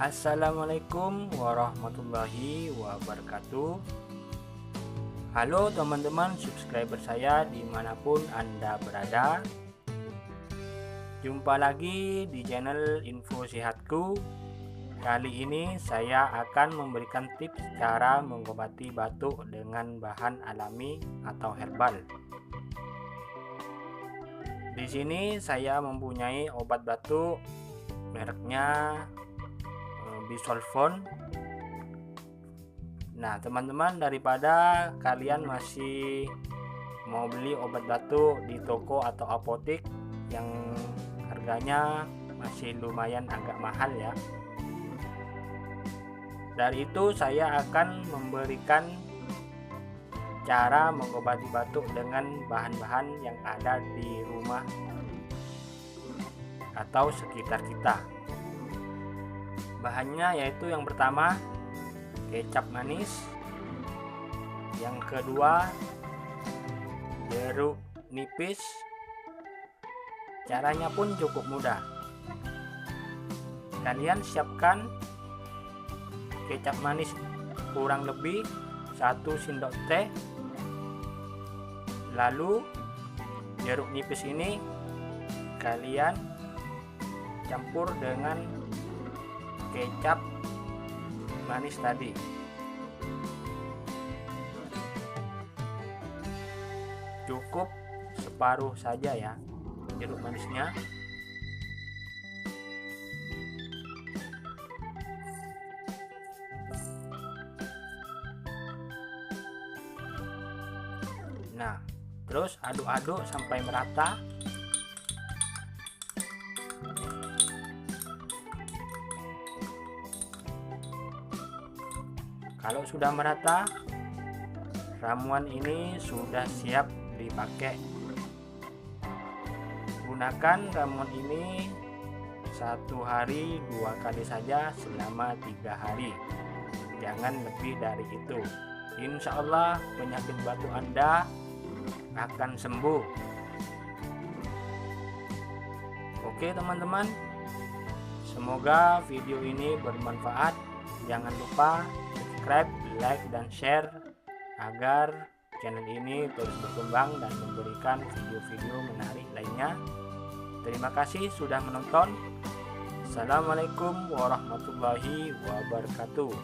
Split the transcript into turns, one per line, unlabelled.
Assalamualaikum warahmatullahi wabarakatuh. Halo teman-teman subscriber saya dimanapun Anda berada. Jumpa lagi di channel Info Sehatku. Kali ini saya akan memberikan tips cara mengobati batuk dengan bahan alami atau herbal. Di sini saya mempunyai obat batuk mereknya Bisolfon. Nah teman-teman, daripada kalian masih mau beli obat batuk di toko atau apotek yang harganya masih lumayan agak mahal ya, dari itu saya akan memberikan cara mengobati batuk dengan bahan-bahan yang ada di rumah atau sekitar kita. Bahannya yaitu yang pertama kecap manis, yang kedua jeruk nipis. Caranya pun cukup mudah. Kalian siapkan kecap manis kurang lebih 1 sendok teh, lalu jeruk nipis ini kalian campur dengan kecap manis tadi. Cukup separuh saja ya jeruk manisnya. Nah, terus aduk-aduk sampai merata. Kalau sudah merata, ramuan ini sudah siap dipakai. Gunakan ramuan ini 1 hari 2 kali saja selama 3 hari. Jangan lebih dari itu. Insya Allah penyakit batuk Anda akan sembuh. Oke teman-teman, semoga video ini bermanfaat. Jangan lupa subscribe, like, dan share agar channel ini terus berkembang dan memberikan video-video menarik lainnya. Terima kasih sudah menonton. Assalamualaikum warahmatullahi wabarakatuh.